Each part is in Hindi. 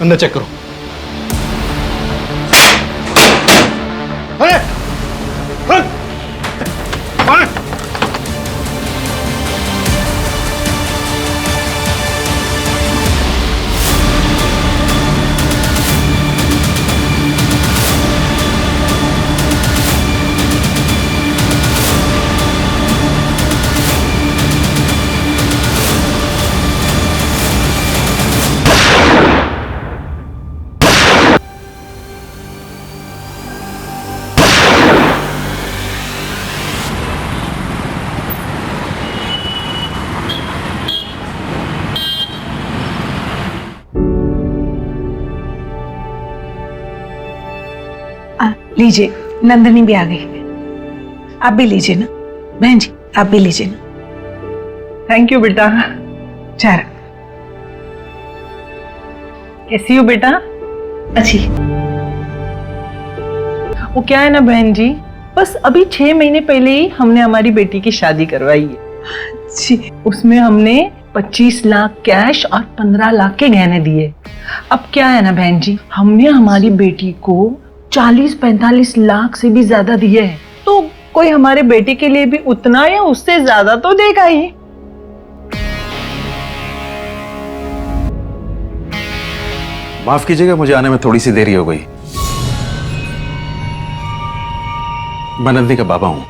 अंदर चेक करो। अरे लीजिए, नंदिनी भी आ गई है। आप भी लीजिए ना बहन जी, आप भी लीजिए ना। थैंक यू बेटा। चार कैसी हो बेटा? अच्छी। वो क्या है ना बहन जी, बस अभी 6 महीने पहले ही हमने हमारी बेटी की शादी करवाई है जी। उसमें हमने 25 लाख कैश और 15 लाख के गहने दिए। अब क्या है ना बहन जी, हमने हमारी बेटी को 40-45 लाख से भी ज्यादा दिए हैं, तो कोई हमारे बेटे के लिए भी उतना या उससे ज्यादा तो देगा ही। माफ कीजिएगा, मुझे आने में थोड़ी सी देरी हो गई। मैं नंदिनी का बाबा हूं।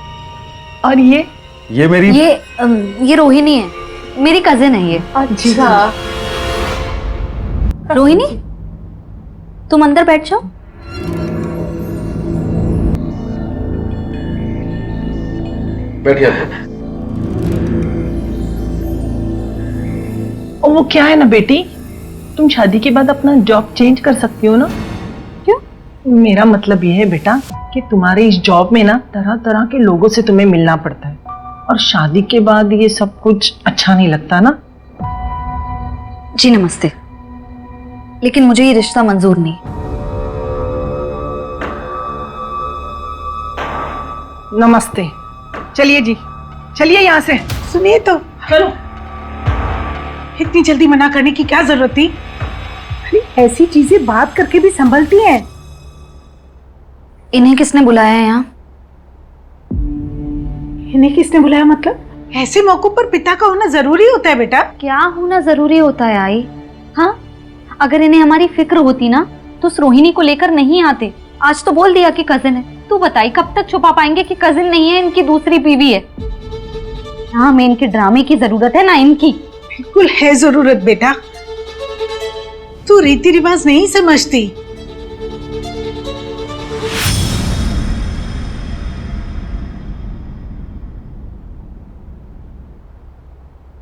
और ये मेरी ये रोहिणी है, मेरी कजिन है ये। अच्छा। रोहिणी, तुम अंदर बैठ जाओ। बैठिए। और वो क्या है ना बेटी, तुम शादी के बाद अपना जॉब चेंज कर सकती हो ना। क्यों? मेरा मतलब ये है बेटा कि तुम्हारे इस जॉब में ना तरह तरह के लोगों से तुम्हें मिलना पड़ता है, और शादी के बाद ये सब कुछ अच्छा नहीं लगता ना। जी नमस्ते, लेकिन मुझे ये रिश्ता मंजूर नहीं। नमस्ते। चलिए जी, चलिए यहाँ से। सुनिए तो, चलो। इतनी जल्दी मना करने की क्या जरूरत थी? अरे ऐसी चीजें बात करके भी संभलती हैं। इन्हें किसने बुलाया है यहाँ? इन्हें किसने बुलाया मतलब? ऐसे मौकों पर पिता का होना जरूरी होता है बेटा। क्या होना जरूरी होता है आई? हाँ, अगर इन्हें हमारी फिक्र होती ना तो उस रोहिणी को लेकर नहीं आते। आज तो बोल दिया कि कजिन है। तू बताई कब तक छुपा पाएंगे कि कजिन नहीं है, इनकी दूसरी बीवी है। हाँ, हमें इनके ड्रामे की जरूरत है ना इनकी। बिल्कुल है जरूरत बेटा, तू रीति रिवाज नहीं समझती।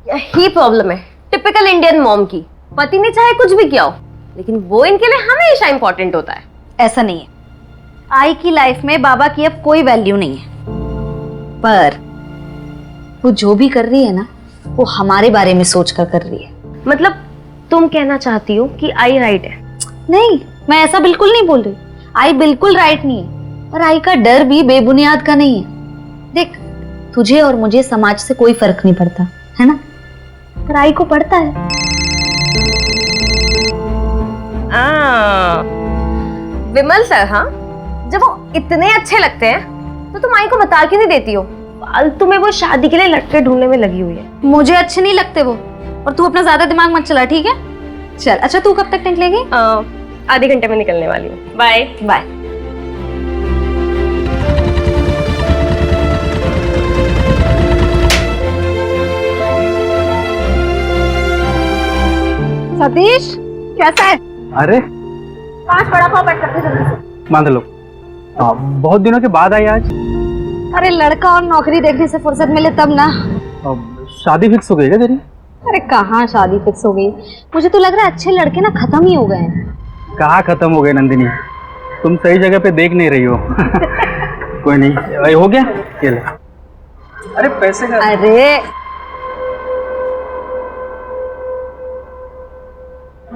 यही प्रॉब्लम है टिपिकल इंडियन मॉम की। पति ने चाहे कुछ भी किया हो, लेकिन वो इनके लिए हमेशा इंपॉर्टेंट होता है। ऐसा नहीं है, आई की लाइफ में बाबा की अब कोई वैल्यू नहीं है। पर वो जो भी कर रही है ना, वो हमारे बारे में सोचकर कर रही है। मतलब तुम कहना चाहती हो कि आई राइट है? नहीं, मैं ऐसा बिल्कुल नहीं बोल रही। आई बिल्कुल राइट नहीं है, और आई का डर भी बेबुनियाद का नहीं है। देख, तुझे और मुझे समाज से कोई फर्क नहीं पड़ता है ना, पर आई को पड़ता है। विमल सर, हाँ, जब वो इतने अच्छे लगते हैं तो तुम आई को बता क्यों नहीं देती हो? फालतू में वो शादी के लिए लड़के ढूंढने में लगी हुई है। मुझे अच्छे नहीं लगते वो, और तू अपना ज्यादा दिमाग मत चला, ठीक है? चल, अच्छा तू कब तक निकलेगी? आधे घंटे में निकलने वाली हूँ। Bye bye. सतीश, कैसा है? अरे 5 बड़ा पाव पैक करके जल्दी से। मान लो, बहुत दिनों के बाद आई आज। अरे लड़का और नौकरी देखने से फुर्सत मिले तब ना। शादी फिक्स हो गई क्या तेरी? अरे कहाँ शादी फिक्स हो गई, मुझे तो लग रहा है अच्छे लड़के ना खत्म ही हो गए हैं। कहाँ खत्म हो गए नंदिनी, तुम सही जगह पे देख नहीं रही हो। कोई नहीं, हो गया ये ले। अरे पैसे का। अरे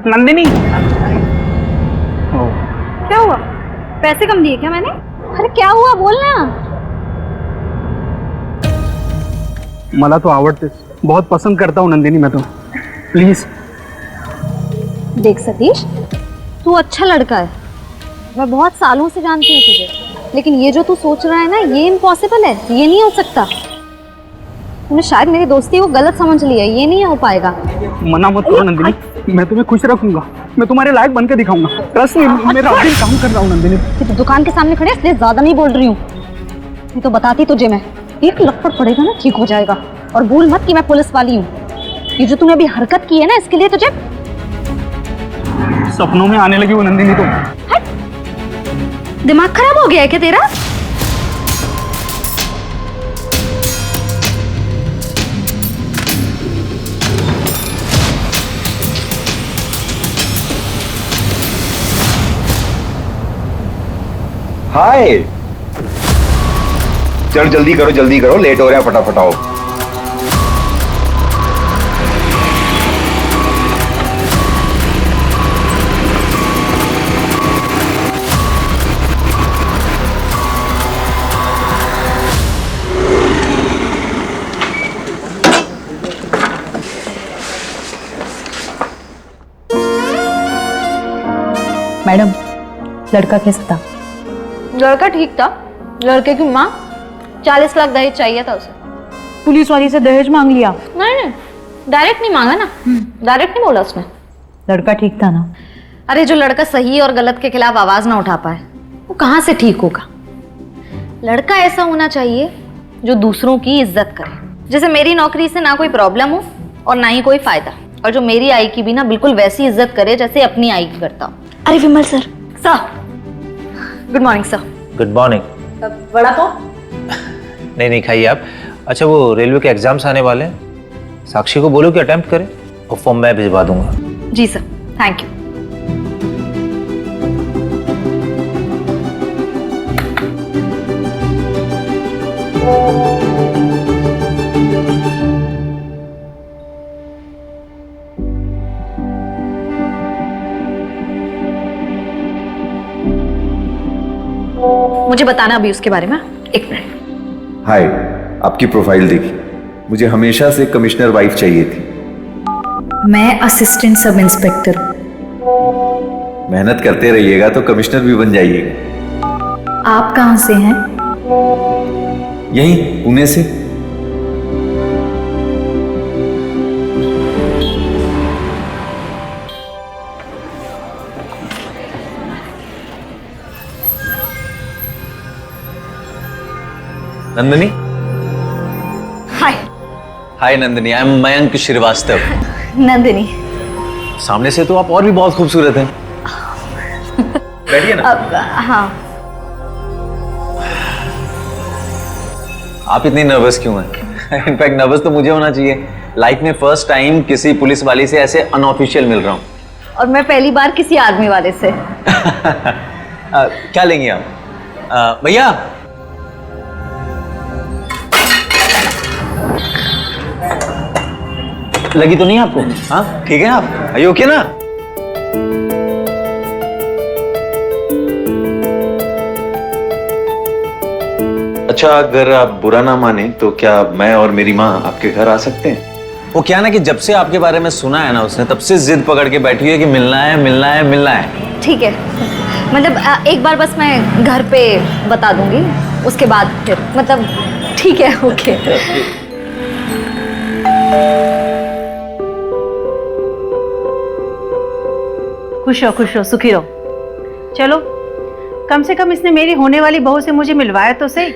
नंदिनी, क्या हुआ? पैसे कम दिए क्या मैंने? अरे क्या हुआ, बोलना। मला तो आवडतेस, बहुत पसंद करता हूँ नंदिनी मैं तो। प्लीज। देख सतीश, तू अच्छा लड़का है, मैं बहुत सालों से जानती हूँ तुझे, लेकिन ये जो तू सोच रहा है ना, ये इम्पॉसिबल है, ये नहीं हो सकता। तूने शायद मेरी दोस्ती को गलत समझ लिया, ये नहीं हो पाएगा। मना मत करो नंदिनी, मैं तुम्हें खुश रखूंगा, मैं तुम्हारे लायक बन के दिखाऊंगा। ट्रस्ट मी, मेरा अभी काम कर रहा हूँ नंदिनी। तो दुकान के सामने खड़े इसलिए ज्यादा नहीं बोल रही हूँ, नहीं तो बताती तुझे मैं। एक लपड़ पड़ेगा ना, ठीक हो जाएगा। और भूल मत कि मैं पुलिस वाली हूँ। ये जो तूने अभी हरकत की है ना, इसके लिए तुझे सपनों में आने लगी वो नंदिनी तो। दिमाग खराब हो गया है क्या तेरा? हाय, चल जल्दी करो, लेट हो रहा है, फटाफट आओ। मैडम, लड़का कैसा था? लड़का ठीक था। लड़के की माँ 40 लाख दहेज चाहिए था उसे। पुलिस वाली से दहेज मांग लिया? नहीं, डायरेक्ट नहीं मांगा ना, डायरेक्ट नहीं बोला उसने। लड़का ठीक था ना? अरे जो लड़का सही और गलत के खिलाफ आवाज ना उठा पाए, वो कहाँ से ठीक होगा? लड़का ऐसा होना चाहिए जो दूसरों की इज्जत करे। जैसे मेरी नौकरी से ना कोई प्रॉब्लम हो और ना ही कोई फायदा, और जो मेरी आई की भी ना बिल्कुल वैसी इज्जत करे जैसे अपनी आई की करता हूँ। अरे Vimal sir. Sir, good morning sir. Good morning. Vada pav? नहीं खाइए आप। अच्छा, वो रेलवे के एग्जाम्स आने वाले हैं, साक्षी को बोलो कि अटेम्प्ट करे, और फॉर्म मैं भिजवा दूंगा। जी सर, थैंक यू। मुझे बताना अभी उसके बारे में, एक मिनट। हाय, आपकी प्रोफाइल देखी, मुझे हमेशा से कमिश्नर वाइफ चाहिए थी। मैं असिस्टेंट सब इंस्पेक्टर। मेहनत करते रहिएगा तो कमिश्नर भी बन जाइएगा। आप कहाँ से हैं? यहीं पुणे से। नंदिनी। हाय नंदिनी, आई एम मयंक श्रीवास्तव। नंदिनी। सामने से तो आप और भी बहुत खूबसूरत हैं। बैठिए ना। हाँ। आप इतनी नर्वस क्यों हैं? इनफैक्ट नर्वस तो मुझे होना चाहिए। लाइफ में फर्स्ट टाइम किसी पुलिस वाली से ऐसे अनऑफिशियल मिल रहा हूँ। और मैं पहली बार किसी आर्मी वाले से। क्या लेंगे आप? भैया, लगी तो नहीं आपको? हाँ ठीक है आप? आर यू ओके ना? अच्छा, अगर आप बुरा ना माने तो क्या मैं और मेरी माँ आपके घर आ सकते हैं? वो क्या ना कि जब से आपके बारे में सुना है ना उसने, तब से जिद पकड़ के बैठी है कि मिलना है मिलना है मिलना है। ठीक है, मतलब एक बार बस मैं घर पे बता दूंगी, उसके बाद फिर मतलब ठीक है। ओके। खुश हो, सुखी रहो। चलो, कम से कम इसने मेरी होने वाली बहू से मुझे मिलवाया तो सही।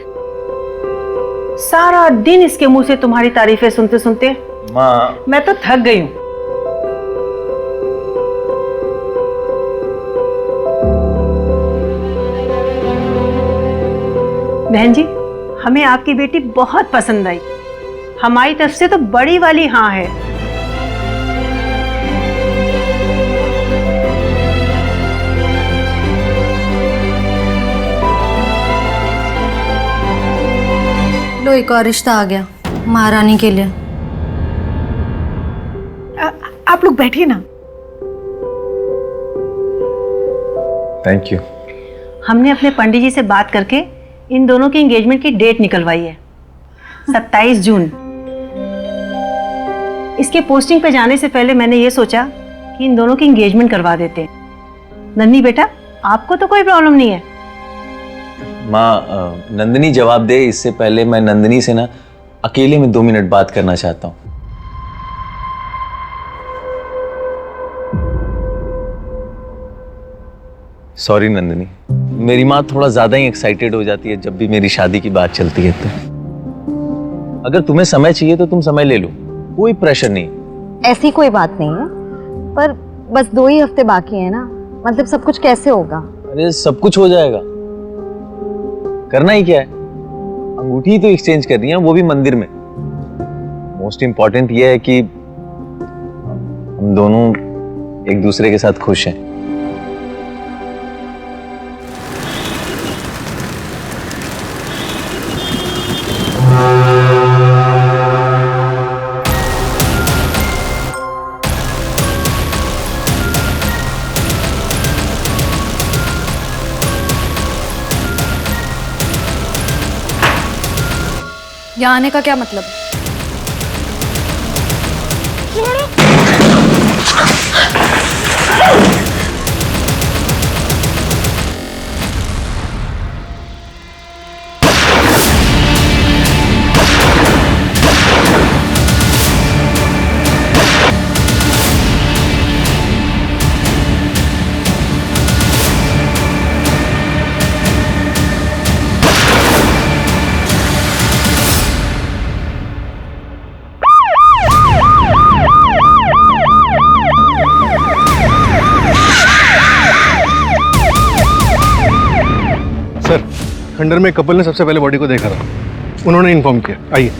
सारा दिन इसके मुंह से तुम्हारी तारीफें सुनते सुनते माँ, मैं तो थक गई हूं। बहन जी, हमें आपकी बेटी बहुत पसंद आई। हमारी तरफ से तो बड़ी वाली हाँ है। लो, एक और रिश्ता आ गया महारानी के लिए। आप लोग बैठिए ना। Thank you. हमने अपने पंडित जी से बात करके इन दोनों की एंगेजमेंट की डेट निकलवाई है, 27 जून। इसके पोस्टिंग पे जाने से पहले मैंने ये सोचा कि इन दोनों की एंगेजमेंट करवा देते हैं। नन्ही बेटा, आपको तो कोई प्रॉब्लम नहीं है। माँ, नंदिनी जवाब दे इससे पहले मैं नंदिनी से ना अकेले में 2 मिनट बात करना चाहता हूँ। सॉरी नंदिनी, मेरी माँ थोड़ा ज्यादा ही एक्साइटेड हो जाती है जब भी मेरी शादी की बात चलती है। तो अगर तुम्हें समय चाहिए तो तुम समय ले लो, कोई प्रेशर नहीं। ऐसी कोई बात नहीं है, पर बस 2 ही हफ्ते बाकी है ना, मतलब सब कुछ कैसे होगा? अरे सब कुछ हो जाएगा, करना ही क्या है, अंगूठी तो एक्सचेंज करनी है, वो भी मंदिर में। मोस्ट इंपॉर्टेंट ये है कि हम दोनों एक दूसरे के साथ खुश हैं। यहाँ आने का क्या मतलब? सर, खंडर में कपल ने सबसे पहले बॉडी को देखा था, उन्होंने इन्फॉर्म किया। आइए।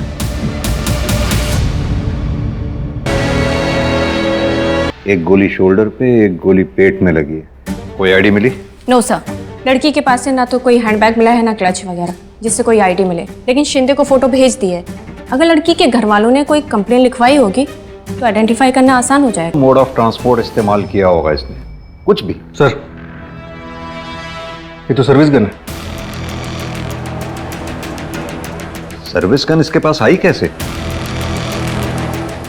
एक गोली शोल्डर पे, एक गोली पेट में लगी है। कोई आईडी मिली? नो सर, लड़की के पास से ना तो कोई हैंडबैग मिला है ना क्लच वगैरह जिससे कोई आईडी मिले, लेकिन शिंदे को फोटो भेज दी है। अगर लड़की के घर वालों ने कोई कंप्लेन लिखवाई होगी तो आइडेंटिफाई करना आसान हो जाएगा। मोड ऑफ ट्रांसपोर्ट इस्तेमाल किया होगा इसने, कुछ भी। सर, ये तो सर्विस गन है। सर्विस गन इसके पास आई कैसे?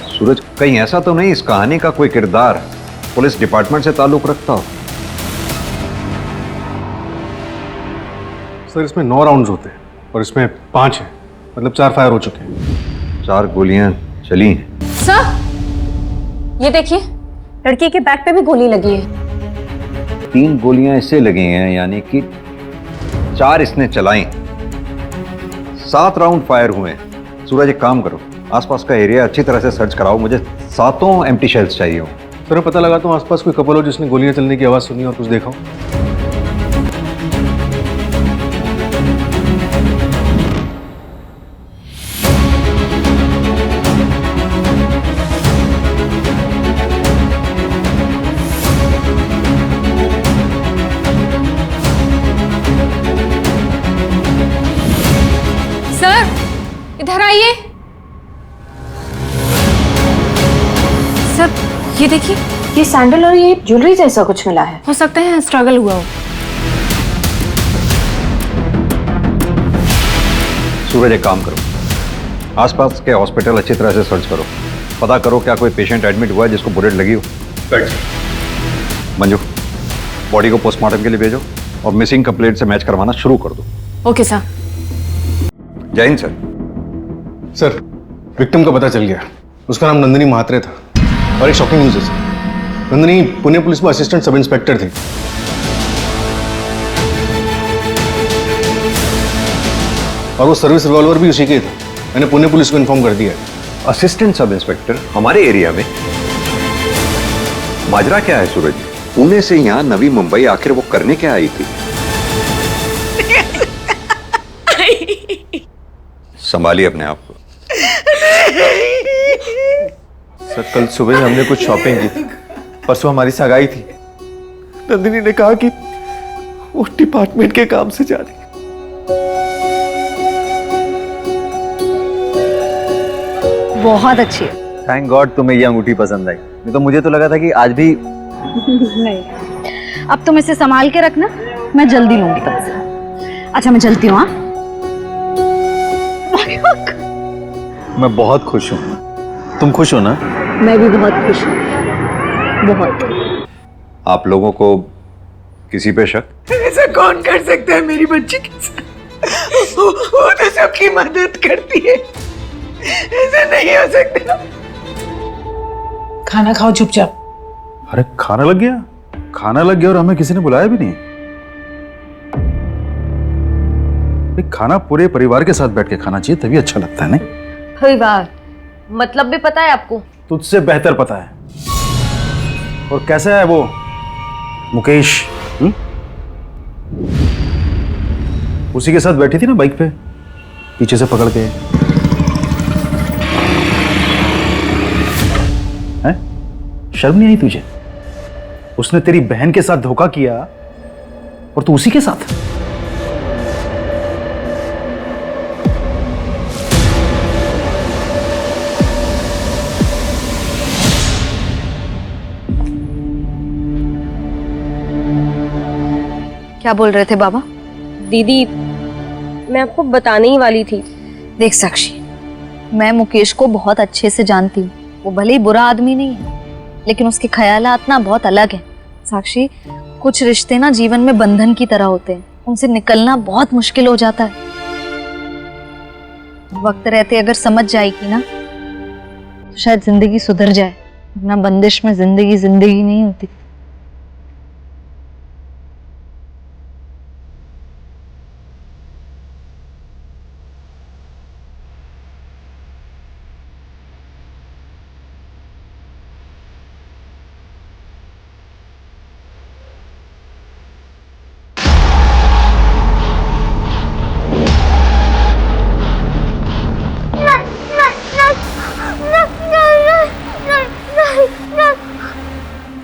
सूरज, कहीं ऐसा तो नहीं इस कहानी का कोई किरदार पुलिस डिपार्टमेंट से ताल्लुक रखता हो? सर, इसमें 9 राउंड्स होते हैं और इसमें 5 हैं, मतलब 4 फायर हो चुके हैं। 4 गोलियां चली हैं। सर, ये देखिए, लड़की के बैक पे भी गोली लगी है। 3 गोलियां इससे लगी हैं, यानी कि 4 इसने चलाई। 7 राउंड फायर हुए हैं। सूरज, एक काम करो, आसपास का एरिया अच्छी तरह से सर्च कराओ, मुझे 7 एम्प्टी शेल्स चाहिए हो। सर, मैं पता लगाता हूँ आसपास कोई कपल हो जिसने गोलियां चलने की आवाज सुनी और कुछ देखा हो। सर, इधर आइए। सर, ये देखिए, ये सैंडल और ये ज्वेलरी जैसा कुछ मिला है। हो सकता है स्ट्रगल हुआ हो। सूरज, एक काम करो, आसपास के हॉस्पिटल अच्छी तरह से सर्च करो, पता करो क्या कोई पेशेंट एडमिट हुआ है जिसको बुलेट लगी हो। मंजू, बॉडी को पोस्टमार्टम के लिए भेजो और मिसिंग कंप्लेंट से मैच करवाना शुरू कर दो। Okay sir. जय हिंद सर। सर, विक्टिम का पता चल गया। उसका नाम नंदिनी महात्रे था और एक शॉकिंग न्यूज़ है सर, नंदिनी पुणे पुलिस में असिस्टेंट सब इंस्पेक्टर थी। और वो सर्विस रिवॉल्वर भी उसी के था। मैंने पुणे पुलिस को इन्फॉर्म कर दिया है। असिस्टेंट सब इंस्पेक्टर हमारे एरिया में? माजरा क्या है सूरज? पुणे से यहाँ नवी मुंबई आखिर वो करने क्या आई थी? संभालिए अपने आप को। सर, कल सुबह हमने कुछ शॉपिंग की थी, परसों हमारी सगाई थी। नंदिनी ने कहा कि वो डिपार्टमेंट के काम से जा रही। बहुत अच्छी है। थैंक गॉड तुम्हें ये अंगूठी पसंद आई, नहीं तो मुझे तो लगा था कि आज भी। नहीं, अब तुम इसे संभाल के रखना, मैं जल्दी लूंगी तुमसे। अच्छा, मैं चलती हूँ। हाँ, मैं बहुत खुश हूँ। तुम खुश हो ना? मैं भी बहुत खुश हूँ, बहुत। आप लोगों को किसी पे शक? ऐसा कौन कर सकता है मेरी बच्ची के साथ? वो तो सबकी मदद करती है, ऐसा नहीं हो सकता। खाना खाओ चुपचाप। अरे खाना लग गया? खाना लग गया और हमें किसी ने बुलाया भी नहीं। भाई खाना पूरे परिवार के साथ बैठ के खाना चाहिए, तभी अच्छा लगता है। नहीं परिवार मतलब भी पता है आपको? तुझसे बेहतर पता है। और कैसा है वो मुकेश? उसी के साथ बैठी थी ना बाइक पे, पीछे से पकड़ के। हैं? शर्म नहीं आई तुझे? उसने तेरी बहन के साथ धोखा किया और तू उसी के साथ। क्या बोल रहे थे बाबा? दीदी, मैं आपको बताने ही वाली थी। देख साक्षी, मैं मुकेश को बहुत अच्छे से जानती हूँ। वो भले ही बुरा आदमी नहीं है, लेकिन उसके ख्यालात ना बहुत अलग है। साक्षी, कुछ रिश्ते ना जीवन में बंधन की तरह होते हैं, उनसे निकलना बहुत मुश्किल हो जाता है। वक्त रहते अगर समझ जाएगी ना तो शायद जिंदगी सुधर जाए, वरना बंदिश में जिंदगी जिंदगी नहीं होती।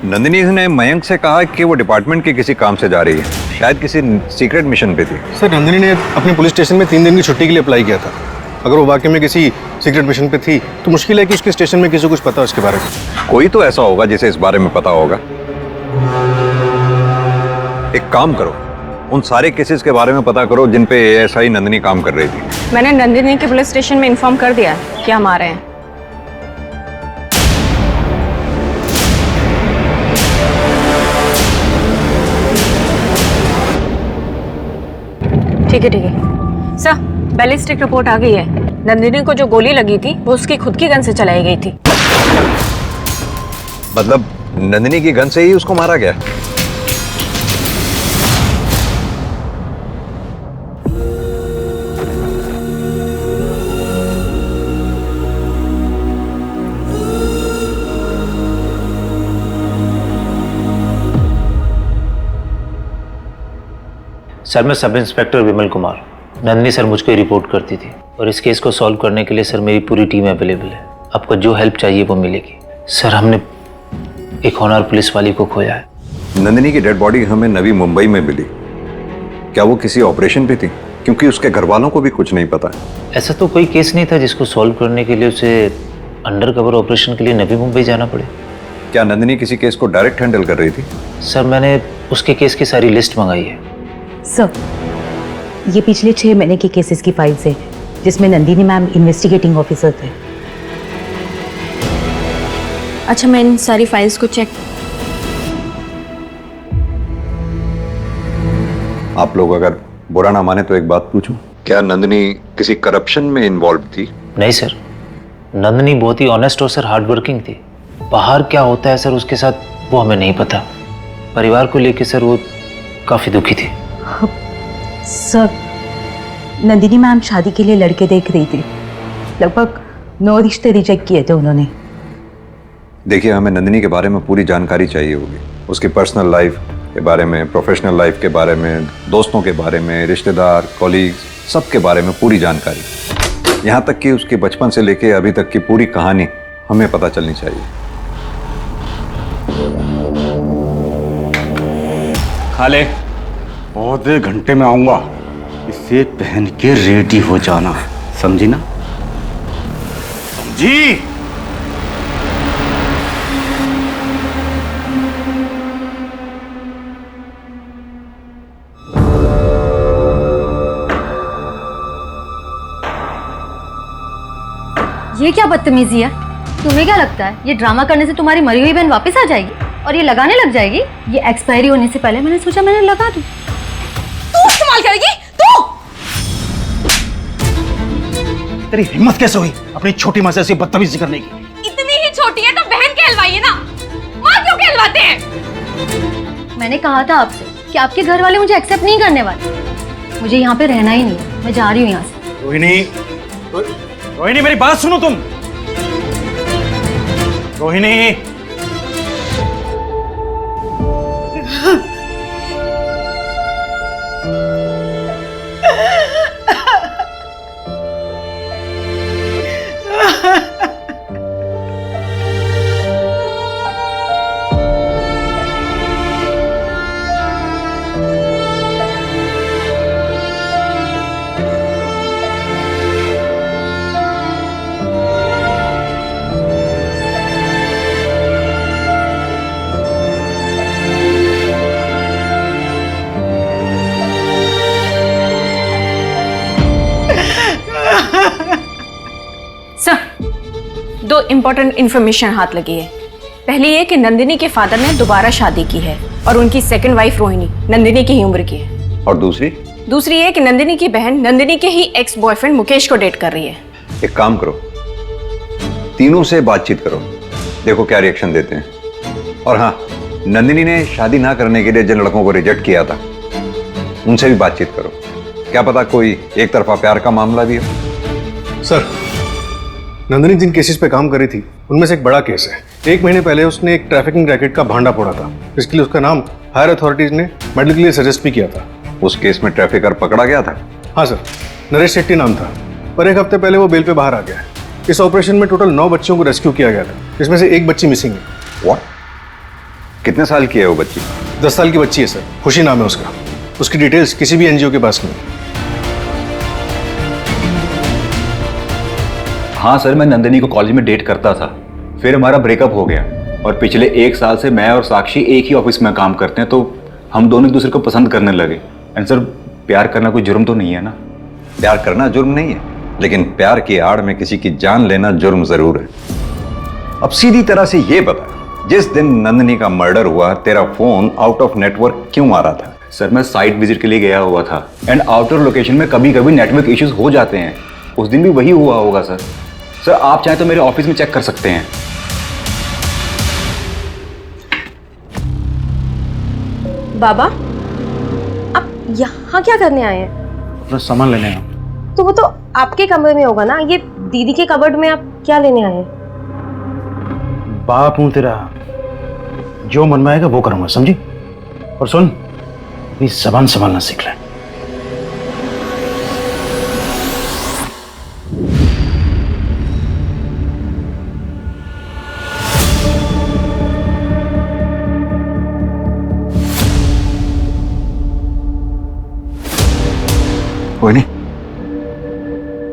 नंदिनी ने मयंक से कहा कि वो डिपार्टमेंट के किसी काम से जा रही है, शायद किसी सीक्रेट मिशन पे थी। सर नंदिनी ने अपने पुलिस स्टेशन में 3 दिन की छुट्टी के लिए अप्लाई किया था। अगर वो वाकई में किसी सीक्रेट मिशन पे थी तो मुश्किल है कि उसके स्टेशन में किसी को कुछ पता उसके बारे में। कोई तो ऐसा होगा जिसे इस बारे में पता होगा। एक काम करो, उन सारे केसेस के बारे में पता करो जिन पे एएसआई नंदिनी काम कर रही थी। मैंने नंदिनी के पुलिस स्टेशन में इन्फॉर्म कर दिया कि हम आ रहे हैं। ठीक है सर, बैलिस्टिक रिपोर्ट आ गई है। नंदिनी को जो गोली लगी थी वो उसकी खुद की गन से चलाई गई थी। मतलब नंदिनी की गन से ही उसको मारा गया? सर, मैं sub inspector Vimal Kumar. Nandini sir मुझको रिपोर्ट करती थी और इस केस को सॉल्व करने के लिए सर मेरी पूरी टीम अवेलेबल है। आपको जो हेल्प चाहिए वो मिलेगी। सर, हमने एक होनहार पुलिस वाली को खोया है। नंदिनी की डेड बॉडी हमें नवी मुंबई में मिली। क्या वो किसी ऑपरेशन पे थी? क्योंकि उसके घर वालों को भी कुछ नहीं पता। ऐसा तो कोई केस नहीं था जिसको सॉल्व करने के लिए उसे अंडर कवर ऑपरेशन के लिए नवी मुंबई जाना पड़े। क्या नंदिनी किसी केस को डायरेक्ट हैंडल कर रही थी? सर, मैंने उसके केस की सारी लिस्ट मंगाई है। सर, ये पिछले 6 महीने के केसेस की फाइल्स है जिसमें नंदिनी मैम इन्वेस्टिगेटिंग ऑफिसर थे। अच्छा, मैं इन सारी फाइल्स को चेक। आप लोग अगर बुरा ना माने तो एक बात पूछूं, क्या नंदिनी किसी करप्शन में इन्वॉल्व थी? नहीं सर, नंदिनी बहुत ही ऑनेस्ट और सर हार्ड वर्किंग थी। बाहर क्या होता है सर उसके साथ वो हमें नहीं पता। परिवार को लेके सर वो काफी दुखी थी। सर, नंदिनी मैम शादी के लिए लड़के देख रही थी। लगभग 9 रिश्ते रिजेक्ट किए थे उन्होंने। देखिए, हमें नंदिनी के बारे में पूरी जानकारी चाहिए होगी। उसकी पर्सनल लाइफ के बारे में, प्रोफेशनल लाइफ के बारे में, दोस्तों के बारे में, रिश्तेदार, कॉलीग्स, सब के बारे में पूरी जानकारी। यहाँ तक कि उसके बचपन से लेके अभी तक की पूरी कहानी हमें पता चलनी चाहिए। खा ले। आधे घंटे में आऊंगा। इसे पहन के रेडी हो जाना, समझी ना? समझी? ये क्या बदतमीजी है? तुम्हें क्या लगता है ये ड्रामा करने से तुम्हारी मरी हुई बहन वापस आ जाएगी? और ये लगाने लग जाएगी। ये एक्सपायरी होने से पहले मैंने सोचा मैंने लगा दूं। तू इस्तेमाल करेगी तू? तेरी हिम्मत कैसे हुई अपनी छोटी माँ से ऐसी बदतमीजी करने की? इतनी ही छोटी है तो बहन कहलवाइए ना, माँ क्यों कहलवाते हैं? मैंने कहा था आपसे कि आपके घर वाले मुझे एक्सेप्ट नहीं करने वाले। मुझे यहाँ पे रहना ही नहीं है, मैं जा रही हूँ यहाँ से। रोहिणी, रोहिणी मेरी बात सुनो तुम। रोहिणी, दो इम्पोर्टेंट इन्फॉर्मेशन हाथ लगी है। पहली ये कि नंदिनी के फादर ने दोबारा शादी की है और उनकी सेकंड वाइफ रोहिणी नंदिनी की ही उम्र की है। और दूसरी ये कि नंदिनी की बहन नंदिनी के ही एक्स बॉयफ्रेंड मुकेश को डेट कर रही है। एक काम करो, तीनों से बातचीत करो, देखो क्या रिएक्शन देते हैं। और हाँ, नंदिनी ने शादी ना करने के लिए जिन लड़कों को रिजेक्ट किया था उनसे भी बातचीत करो, क्या पता कोई एक तरफा प्यार का मामला भी हो। सर, नंदिनी जिन केसेस पे काम करी थी उनमें से एक बड़ा केस है। 1 महीने पहले उसने एक ट्रैफिकिंग रैकेट का भांडा फोड़ा था, जिसके लिए उसका नाम हायर अथॉरिटीज ने मेडल के लिए सजेस्ट भी किया था। उस केस में ट्रैफिकर पकड़ा गया था? हाँ सर, नरेश शेट्टी नाम था, पर 1 हफ्ते पहले वो बेल पे बाहर आ गया है। इस ऑपरेशन में टोटल 9 बच्चों को रेस्क्यू किया गया था, जिसमें से 1 बच्ची मिसिंग है। व्हाट? कितने साल की है वो बच्ची? 10 साल की बच्ची है सर, खुशी नाम है उसका। उसकी डिटेल्स किसी भी एनजीओ के पास नहीं। हाँ सर, मैं नंदिनी को कॉलेज में डेट करता था, फिर हमारा ब्रेकअप हो गया और पिछले 1 साल से मैं और साक्षी एक ही ऑफिस में काम करते हैं, तो हम दोनों एक दूसरे को पसंद करने लगे। एंड सर, प्यार करना कोई जुर्म तो नहीं है ना? प्यार करना जुर्म नहीं है, लेकिन प्यार की आड़ में किसी की जान लेना जुर्म जरूर है। अब सीधी तरह से ये बता, जिस दिन नंदिनी का मर्डर हुआ तेरा फोन आउट ऑफ नेटवर्क क्यों आ रहा था? सर, मैं साइट विजिट के लिए गया हुआ था एंड आउटर लोकेशन में कभी कभी नेटवर्क इश्यूज हो जाते हैं। उस दिन भी वही हुआ होगा सर। सर, आप चाहें तो मेरे ऑफिस में चेक कर सकते हैं। बाबा, आप यहाँ क्या करने आए हैं? अपना सामान लेने आया। तो वो तो आपके कमरे में होगा ना, ये दीदी के कबर्ड में आप क्या लेने आए हैं? बाप हूं तेरा, जो मन में आएगा वो करूंगा, समझी? और सुन, अपनी जबान संभालना सीख ले। कोई नहीं,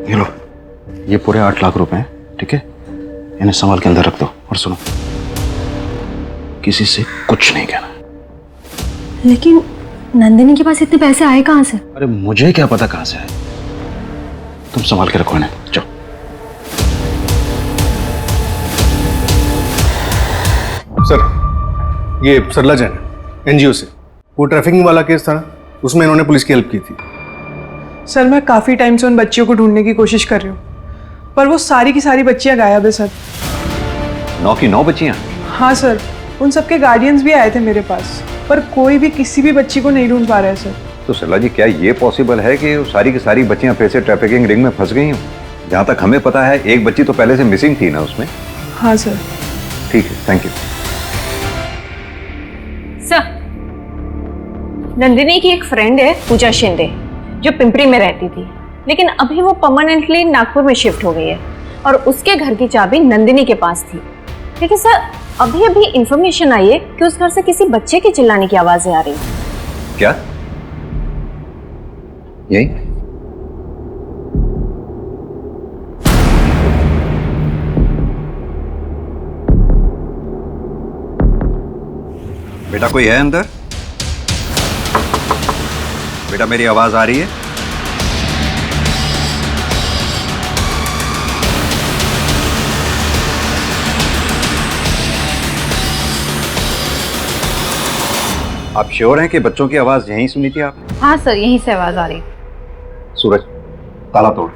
ये लो, ये पूरे 8 लाख रुपए हैं, ठीक है? इन्हें संभाल के अंदर रख दो। और सुनो, किसी से कुछ नहीं कहना। लेकिन नंदिनी के पास इतने पैसे आए कहाँ से? अरे मुझे क्या पता कहाँ से आए, तुम संभाल के रखो इन्हें। जाओ। सर, ये सरला जैन एनजीओ से, वो ट्रैफिकिंग वाला केस था ना, उसमें इन्होंने पुलिस की हेल्प की थी। सर, मैं काफ़ी टाइम से उन बच्चियों को ढूंढने की कोशिश कर रही हूँ, पर वो सारी की सारी बच्चियाँ गायब है सर। 9 की 9 बच्चियां? हाँ सर, उन सबके गार्डियंस भी आए थे मेरे पास, पर कोई भी किसी भी बच्ची को नहीं ढूंढ पा रहा है सर। तो सरला जी, क्या ये पॉसिबल है कि सारी की सारी बच्चियां फिर से ट्रैफिकिंग रिंग में फंस गई हों? जहाँ तक हमें पता है, एक बच्ची तो पहले से मिसिंग थी ना उसमें। हाँ सर। ठीक है, थैंक यू। सर, नंदिनी की एक फ्रेंड है पूजा शिंदे, जो पिंपरी में रहती थी, लेकिन अभी वो परमानेंटली नागपुर में शिफ्ट हो गई है और उसके घर की चाबी नंदिनी के पास थी। लेकिन सर, अभी अभी इंफॉर्मेशन आई है कि उस घर से किसी बच्चे की चिल्लाने की आवाजें आ रही हैं। क्या? यही? बेटा, कोई है अंदर? बेटा, मेरी आवाज आ रही है? आप श्योर हैं कि बच्चों की आवाज यहीं सुनी थी आपने? हाँ सर, यहीं से आवाज आ रही। सूरज, ताला तोड़।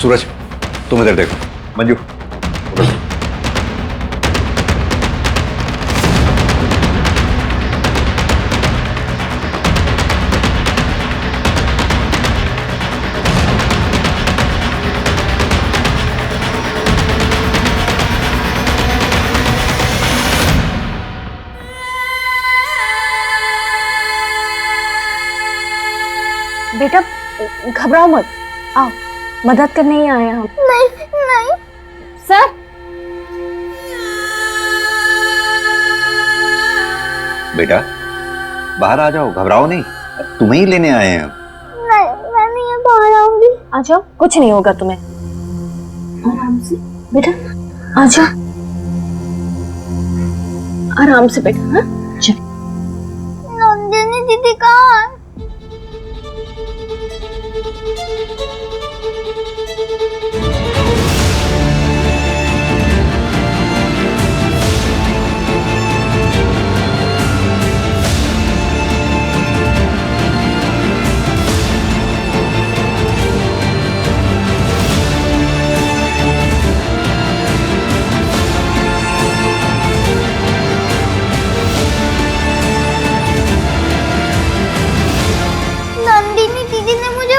सूरज, तुम इधर देखो। मंजू, उधर देखो। बेटा घबराओ मत, आओ मदद करने ही आए हम। नहीं नहीं सर, बेटा बाहर आ जाओ, घबराओ नहीं, तुम्हें ही लेने आए हैं हम। नहीं, मैं नहीं बाहर आऊंगी। आ जाओ, कुछ नहीं होगा तुम्हें। आराम से बेटा, आ जाओ आराम से बेटा। हाँ चल। नंदिनी दीदी कहाँ है?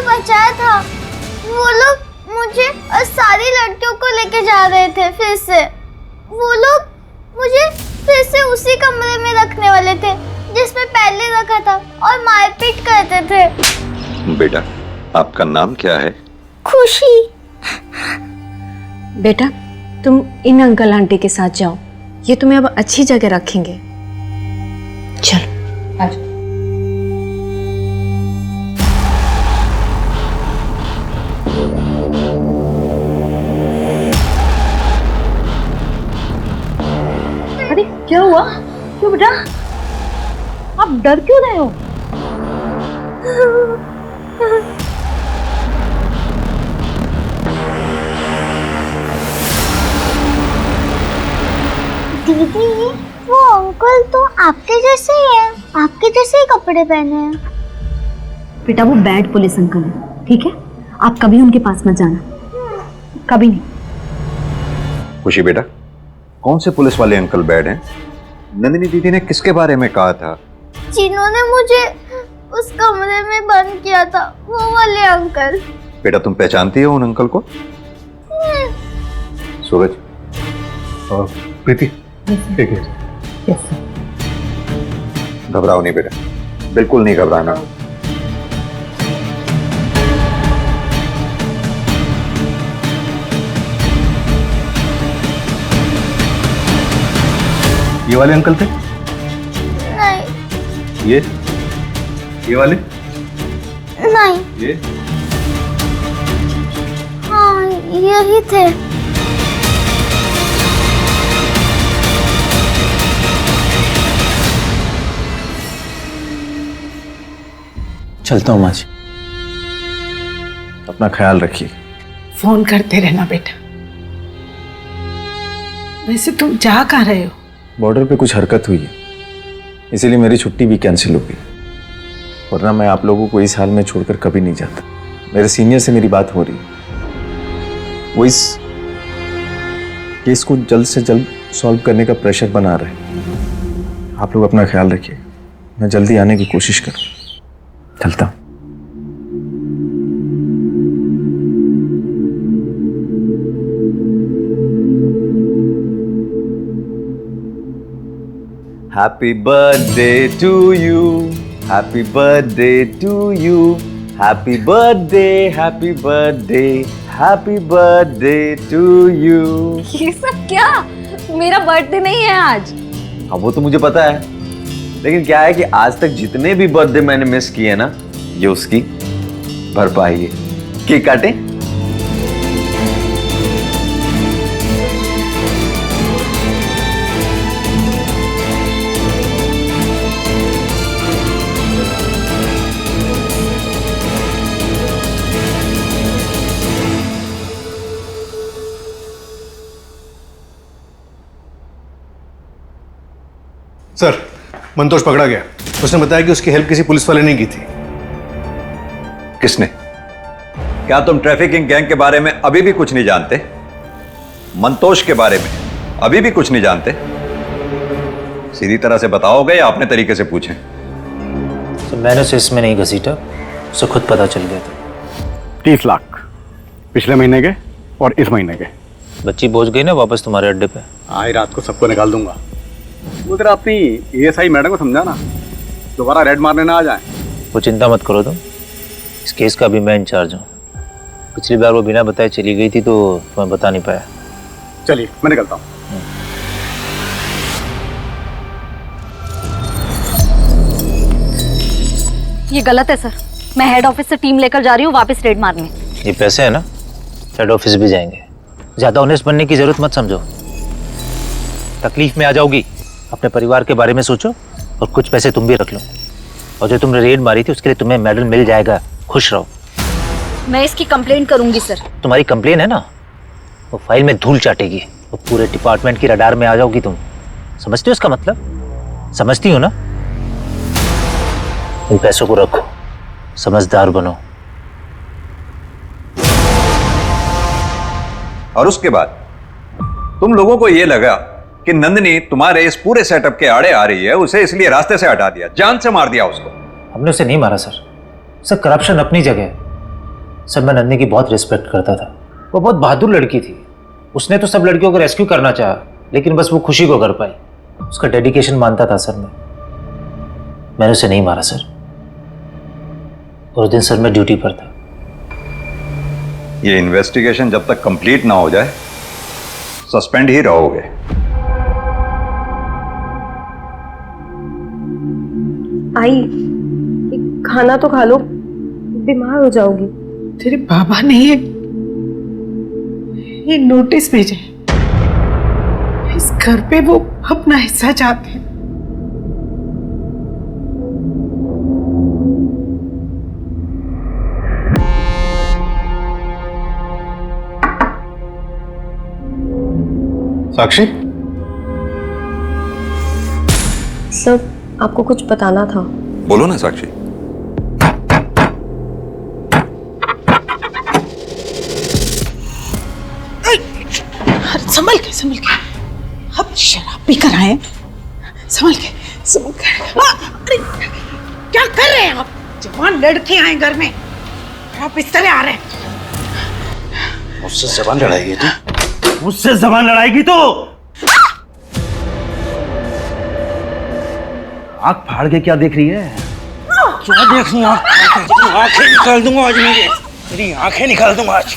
बचाया था। वो लोग मुझे और सारी लड़कियों को लेके जा रहे थे। फिर से वो लोग मुझे फिर से उसी कमरे में रखने वाले थे जिसमें पहले रखा था और मारपीट करते थे। बेटा आपका नाम क्या है? खुशी। बेटा तुम इन अंकल आंटी के साथ जाओ, ये तुम्हें अब अच्छी जगह रखेंगे। चलो आ जाओ। अरे क्या हुआ? क्यों बेटा, आप डर क्यों रहे हो? दीदी वो अंकल तो आपके जैसे ही है, आपके जैसे ही कपड़े पहने हैं। बेटा वो बैड पुलिस अंकल है, ठीक है? आप कभी उनके पास मत जाना, कभी नहीं। खुशी बेटा, कौन से पुलिस वाले अंकल बैड हैं? नंदिनी दीदी ने किसके बारे में कहा था? जिन्होंने मुझे उस कमरे में बंद किया था, वो वाले अंकल। बेटा तुम पहचानती हो उन अंकल को? सूरज प्रीति, एक मिनट। घबराओ नहीं बेटा, बिल्कुल नहीं घबराना। ये वाले अंकल थे? नहीं। ये वाले? नहीं। ये? हाँ यही थे। चलता हूँ माँ जी, अपना ख्याल रखिए। फोन करते रहना बेटा। वैसे तुम जा कहाँ रहे हो? बॉर्डर पे कुछ हरकत हुई है, इसीलिए मेरी छुट्टी भी कैंसिल हो गई, वरना मैं आप लोगों को इस हाल में छोड़कर कभी नहीं जाता। मेरे सीनियर से मेरी बात हो रही है, वो इस केस को जल्द से जल्द सॉल्व करने का प्रेशर बना रहे हैं। आप लोग अपना ख्याल रखिए, मैं जल्दी आने की कोशिश करूँ। चलता हूँ। Happy birthday to you, happy birthday to you, happy birthday, happy birthday, happy birthday to you। ये सब क्या? मेरा बर्थडे नहीं है आज। हाँ वो तो मुझे पता है, लेकिन क्या है कि आज तक जितने भी बर्थडे मैंने मिस किए ना, ये उसकी भरपाई है। केक काटे? मंतोष पकड़ा गया। उसने बताया कि उसकी हेल्प किसी पुलिस वाले ने की थी। किसने? क्या तुम ट्रैफिकिंग गैंग के बारे में अभी भी कुछ नहीं जानते? मंतोष के बारे में अभी भी कुछ नहीं जानते? सीधी तरह से बताओगे या अपने तरीके से पूछें? तो मैंने उसे इसमें नहीं घसीटा, उसे खुद पता चल गया था। 30 लाख पिछले महीने के और इस महीने के। बच्ची पहुंच गई ना वापस तुम्हारे अड्डे पे? आज रात को सबको निकाल दूंगा। वो जरा अपनी ASI मैडम को समझाना, दोबारा रेड मारने ना आ जाए। वो चिंता मत करो तुम, इस केस का भी मैं इंचार्ज हूँ। पिछली बार वो बिना बताए चली गई थी तो तुम्हें बता नहीं पाया। चलिए मैं निकलता हूँ। ये गलत है सर, मैं हेड ऑफिस से टीम लेकर जा रही हूँ वापस रेड मारने। ये पैसे है ना, हेड ऑफिस भी जाएंगे। ज्यादा ऑनेस्ट बनने की जरूरत मत समझो, तकलीफ में आ जाओगी। अपने परिवार के बारे में सोचो और कुछ पैसे तुम भी रख लो। और जो तुमने रेड मारी थी उसके लिए तुम्हें मेडल मिल जाएगा, खुश रहो। मैं इसकी कंप्लेंट करूंगी सर। तुम्हारी कंप्लेन है ना, वो फाइल में धूल चाटेगी और पूरे डिपार्टमेंट की रडार में आ जाओगी तुम। समझते हो इसका मतलब? समझती हो ना? इन पैसों को रखो, समझदार बनो। और उसके बाद तुम लोगों को यह लगा कि नंदिनी तुम्हारे इस पूरे सेटअप के आड़े आ रही है, उसे इसलिए रास्ते से हटा दिया, जान से मार दिया उसको। हमने उसे नहीं मारा सर, सर करप्शन अपनी जगह है। सर मैं नंदिनी की बहुत रिस्पेक्ट करता था, वो बहुत बहादुर लड़की थी। उसने तो सब लड़कियों को रेस्क्यू करना चाहा, लेकिन बस वो खुशी को कर पाई। उसका डेडिकेशन मानता था सर मैंने उसे नहीं मारा सर। और उस दिन सर मैं ड्यूटी पर था। ये इन्वेस्टिगेशन जब तक कंप्लीट ना हो जाए सस्पेंड ही रहोगे। आई, एक खाना तो खा लो, बीमार हो जाओगी। तेरे बाबा ने ये नोटिस भेजा है, इस घर पे वो अपना हिस्सा चाहते हैं। साक्षी, सर आपको कुछ बताना था। बोलो ना साक्षी। संभल के अब शराब पी कर आए। संभल के अरे क्या कर रहे हैं आप? जवान लड़के आए घर में, आप इस तरह आ रहे हैं। मुझसे जबान लड़ाएगी तू? मुझसे जबान लड़ाएगी तो आंख फाड़ के क्या देख रही है? क्या देख रही? आंखें निकाल दूंगा आज, मेरी आंखें निकाल दूंगा आज।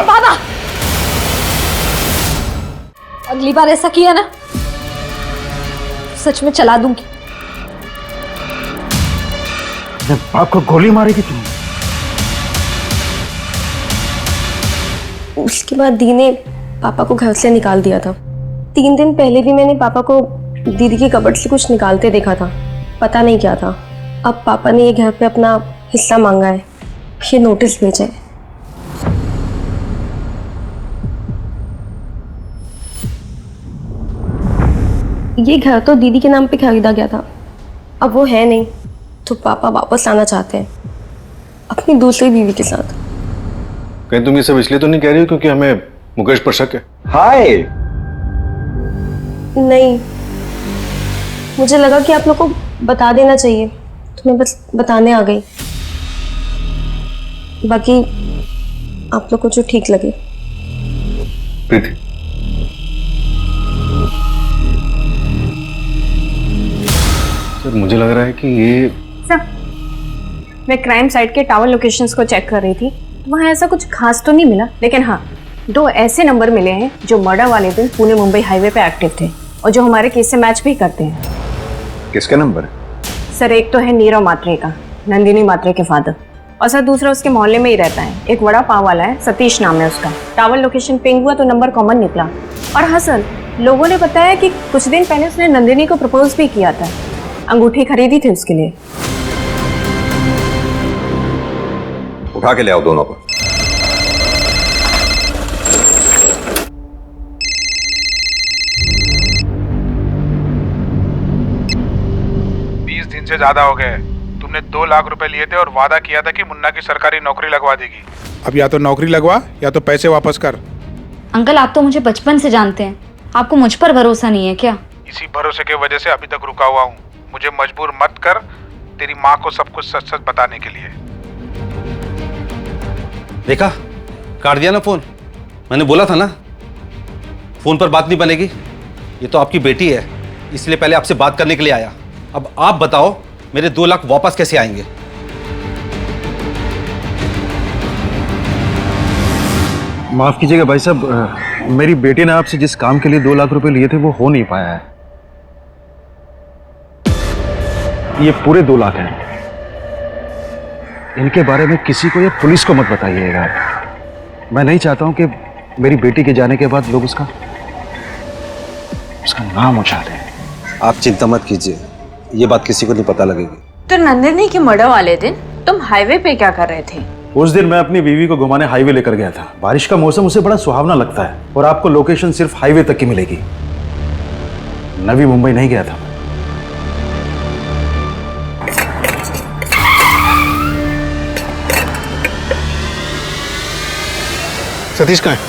बाबा, अगली बार ऐसा किया ना सच में चला दूंगी। बाप को गोली मारेगी तुम? उसके बाद दी ने पापा को घर से निकाल दिया था। 3 दिन पहले भी मैंने पापा को दीदी की कबर्ड से कुछ निकालते देखा था, पता नहीं क्या था। अब पापा ने ये घर पे अपना हिस्सा मांगा है, ये नोटिस भेजा है। ये घर तो दीदी के नाम पे खरीदा गया था, अब वो है नहीं, तो पापा वापस आना चाहते हैं अपनी दूसरी बीवी के साथ। कहीं तुम ये सब इसलिए तो नहीं कह रही हो क्योंकि हमें मुकेश पर शक है? हाय, नहीं, मुझे लगा कि आप लोग को बता देना चाहिए, तो मैं बस बताने आ गई। बाकी आप लोग को जो ठीक लगे। प्रीति, सर मुझे लग रहा है कि ये सर, मैं क्राइम साइट के टावर लोकेशंस को चेक कर रही थी, वहाँ ऐसा कुछ खास तो नहीं मिला, लेकिन हाँ 2 ऐसे नंबर मिले हैं जो मर्डर वाले दिन पुणे मुंबई हाईवे पे एक्टिव थे और जो हमारे केस से मैच भी करते हैं। किसका नंबर? सर एक तो है नीरव मात्रे का, नंदिनी मात्रे के फादर, और सर दूसरा उसके मोहल्ले में ही रहता है, एक वड़ा पाव वाला है, सतीश नाम है उसका। टावर लोकेशन पिंग हुआ तो नंबर कॉमन निकला। और हाँ सर, लोगों ने बताया कि कुछ दिन पहले उसने नंदिनी को प्रपोज भी किया था, अंगूठी खरीदी थी उसके लिए। उठा के ले आओ दोनों को। खर्चे ज्यादा हो गए। तुमने 2 लाख रुपए लिए थे और वादा किया था कि मुन्ना की सरकारी नौकरी लगवा देगी। अब या तो नौकरी लगवा या तो पैसे वापस कर। अंकल आप तो मुझे बचपन से जानते हैं, आपको मुझ पर भरोसा नहीं है क्या? इसी भरोसे की वजह से अभी तक रुका हुआ हूँ। मुझे मजबूर मत कर तेरी माँ को सब कुछ सच सच बताने के लिए। देखा, काट दिया ना फोन। मैंने बोला था ना फोन पर बात नहीं बनेगी। ये तो आपकी बेटी है, इसलिए पहले आपसे बात करने के लिए आया। अब आप बताओ मेरे 2 लाख वापस कैसे आएंगे? माफ कीजिएगा भाई साहब, मेरी बेटी ने आपसे जिस काम के लिए 2 लाख रुपए लिए थे वो हो नहीं पाया है। ये पूरे 2 लाख हैं। इनके बारे में किसी को या पुलिस को मत बताइएगा। मैं नहीं चाहता हूं कि मेरी बेटी के जाने के बाद लोग उसका नाम उछालें। आप चिंता मत कीजिए, ये बात किसी को नहीं पता लगेगी। तो नंदिनी के मर्डर वाले दिन तुम हाईवे पे क्या कर रहे थे? उस दिन मैं अपनी बीवी को घुमाने हाईवे लेकर गया था। बारिश का मौसम उसे बड़ा सुहावना लगता है और आपको लोकेशन सिर्फ हाईवे तक की मिलेगी। नवी मुंबई नहीं गया था। सतीश कहाँ है?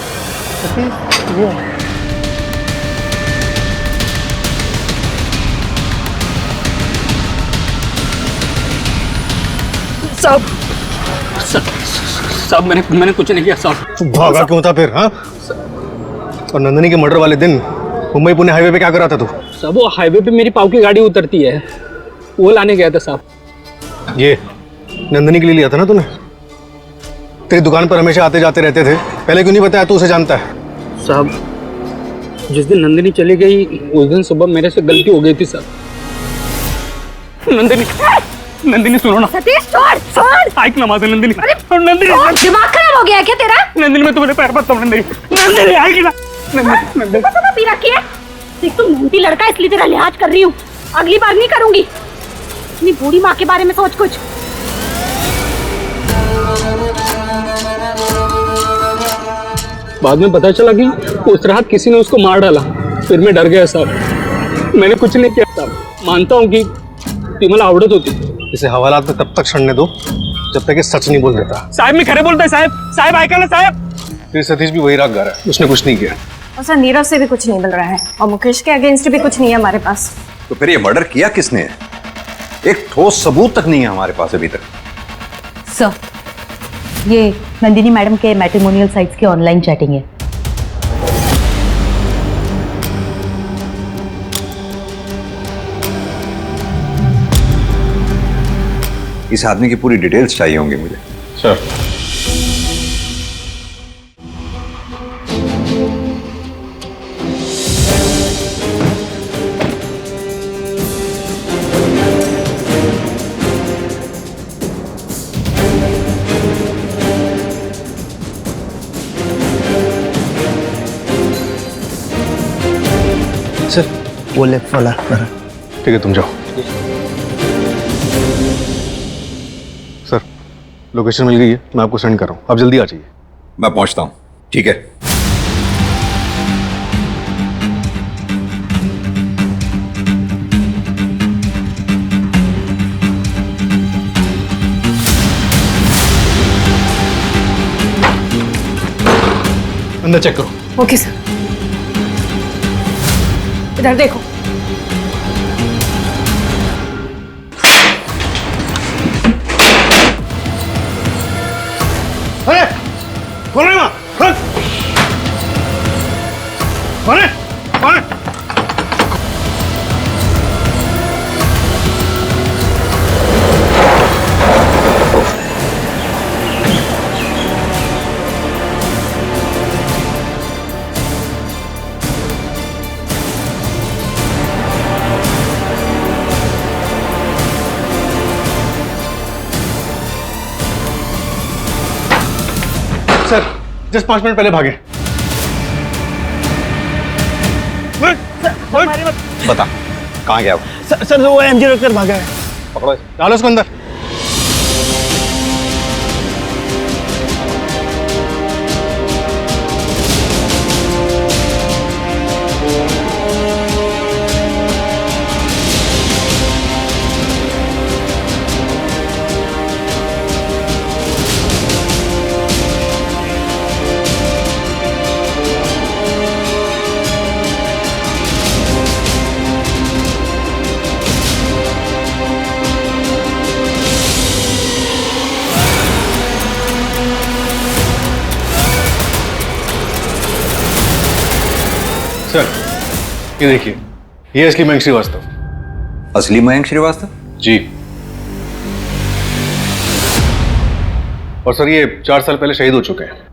साहब मैंने कुछ नहीं किया साहब। भागा क्यों था फिर? हाँ, और नंदिनी के मर्डर वाले दिन मुंबई पुणे हाईवे पे क्या कर रहा था तू? साहब वो हाईवे पे मेरी पाव की गाड़ी उतरती है, वो लाने गया था साहब। ये नंदिनी के लिए लिया था ना तूने? तेरी दुकान पर हमेशा आते जाते रहते थे, पहले क्यों नहीं बताया? तू उसे जानता है। साहब जिस दिन नंदिनी चली गई उस दिन सुबह मेरे से गलती हो गई थी साहब। नंदिनी सुनो ना। सतीश छोड़ आइक ना माता नंदिनी। नंदिनी दिमाग खराब हो गया है क्या तेरा? नंदिनी मैं तुम्हारे पैर पड़ता हूँ। नंदिनी आइक ना। नंदिनी पी रखी है। देख तू मोटी लड़का इसलिए तेरा लिहाज कर रही हूँ, अगली बार नहीं करूंगी। अपनी बूढ़ी माँ के बारे में सोच कुछ। बाद में पता चला कि उस रात किसी ने उसको मार डाला। फिर मैं डर गया साहब, मैंने कुछ नहीं किया साहब। मानता हूँ कि ती मला आवडत होती। इसे हवालात में तब तक सड़ने दो जब तक ये सच नहीं बोल देता। साहब मैं खरे बोलता है साहब। साहब आएगा ना साहब। फिर सतीश भी वही राग गा रहा है, उसने कुछ नहीं किया। और सर नीरव से भी कुछ नहीं मिल रहा है और मुकेश के अगेंस्ट भी कुछ नहीं है हमारे पास। तो फिर ये मर्डर किया किसने? एक ठोस सबूत तक नहीं है हमारे पास अभी तक। सर, ये नंदिनी मैडम के मैट्रिमोनियल साइट्स की ऑनलाइन चैटिंग है। इस आदमी की पूरी डिटेल्स चाहिए होंगी मुझे। सर सर वो लेफ्ट वाला। ठीक है, तुम जाओ। सर लोकेशन मिल गई है, मैं आपको सेंड कर रहा हूँ, आप जल्दी आ जाइए। मैं पहुंचता हूँ। ठीक है। अंदर चेक करो। Okay sir. इधर देखो। अरे कौन है वहाँ? कौन है? कौन है? सर जस्ट 5 मिनट पहले भागे। बता कहाँ गया वो? सर वो एमजी रोड कर भागा है। पकड़ो। डालो उसको अंदर। सर ये देखिए, ये असली मयंक श्रीवास्तव। असली मयंक श्रीवास्तव? जी। और सर ये 4 साल पहले शहीद हो चुके हैं।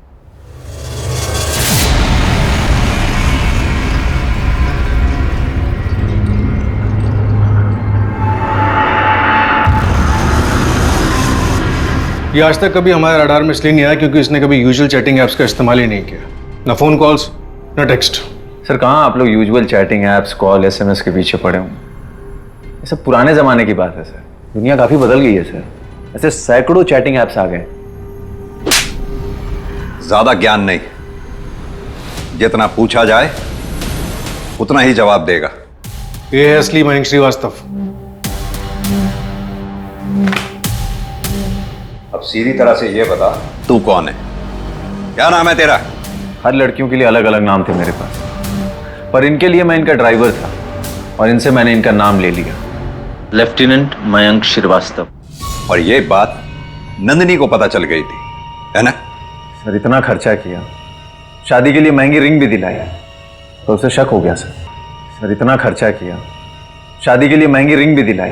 ये आज तक कभी हमारे रडार में इसलिए नहीं आया क्योंकि इसने कभी यूजुअल चैटिंग ऐप्स का इस्तेमाल ही नहीं किया, ना फोन कॉल्स ना टेक्स्ट। सर कहाँ आप लोग usual chatting apps, call, SMS के पीछे पड़े होंगे। ये सब पुराने जमाने की बात है सर, दुनिया काफी बदल गई है सर। ऐसे सैकड़ों चैटिंग ऐप्स आ गए। ज्यादा ज्ञान नहीं, जितना पूछा जाए उतना ही जवाब देगा। ये है असली मयंक श्रीवास्तव। अब सीधी तरह से ये बता, तू कौन है? क्या नाम है तेरा? हर लड़कियों के लिए अलग अलग नाम थे मेरे पास, पर इनके लिए मैं इनका ड्राइवर था और इनसे मैंने इनका नाम ले लिया, लेफ्टिनेंट मयंक श्रीवास्तव। और ये बात नंदिनी को पता चल गई थी, है ना? सर इतना खर्चा किया, शादी के लिए महंगी रिंग भी दिलाई, तो उसे शक हो गया सर। सर इतना खर्चा किया, शादी के लिए महंगी रिंग भी दिलाई,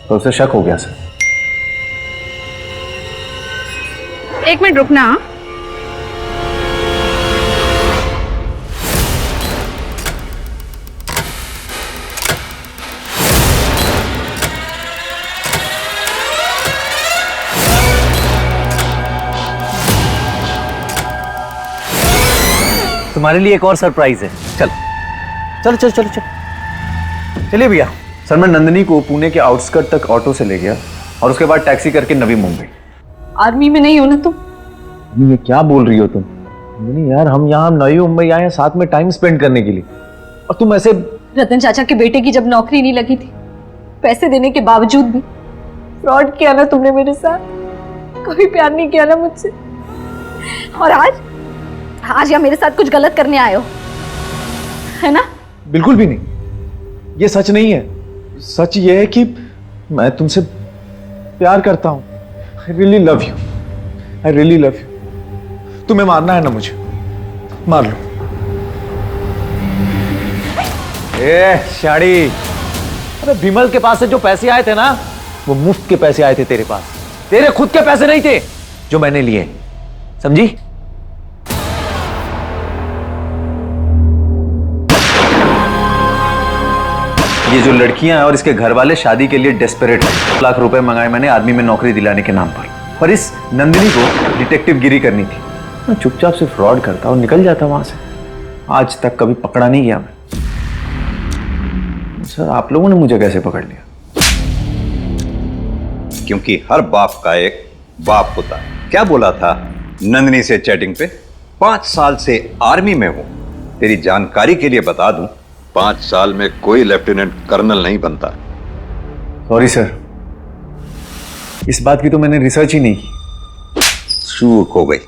तो उसे शक हो गया सर। एक मिनट रुकना। तुम्हारे लिए एक और सरप्राइज है। चल चल चल चल चल चलिए भैया। सर मैं नंदिनी को पुणे के आउटस्कर्ट तक ऑटो से ले गया और उसके बाद टैक्सी करके नवी मुंबई। आर्मी में नहीं हो ना तुम? ये क्या बोल रही हो तुम? नहीं यार, हम यहाँ नवी मुंबई आए हैं साथ में टाइम स्पेंड करने के लिए, और तुम ऐसे। रतन चाचा के बेटे की जब नौकरी नहीं लगी थी, पैसे देने के बावजूद भी फ्रॉड किया ना तुमने मेरे साथ। कभी प्यार नहीं किया ना मुझसे, और आज या मेरे साथ कुछ गलत करने आए हो, है ना? बिल्कुल भी नहीं, ये सच नहीं है। सच ये है कि मैं तुमसे प्यार करता हूं। I really love you. I really love you. तुम्हें मारना है ना मुझे, मार लो। ए शाड़ी, अरे विमल के पास से जो पैसे आए थे ना, वो मुफ्त के पैसे आए थे तेरे पास, तेरे खुद के पैसे नहीं थे जो मैंने लिए, समझी? ये जो लड़कियां हैं और इसके घर वाले शादी के लिए डेस्परेट हैं। लाख रुपए मंगाए मैंने आर्मी में नौकरी दिलाने के नाम पर इस नंदिनी को डिटेक्टिव गिरी करनी थी। मैं चुपचाप से फ्रॉड करता और निकल जाता वहां से। आज तक कभी पकड़ा नहीं गया मैं। सर आप लोगों ने मुझे कैसे पकड़ लिया? क्योंकि हर बाप का एक बाप होता है। क्या बोला था नंदिनी से चैटिंग पे? 5 साल से आर्मी में हूं। तेरी जानकारी के लिए बता दूं, 5 साल में कोई लेफ्टिनेंट कर्नल नहीं बनता। सॉरी सर, इस बात की तो मैंने रिसर्च ही नहीं की। चूक हो गई।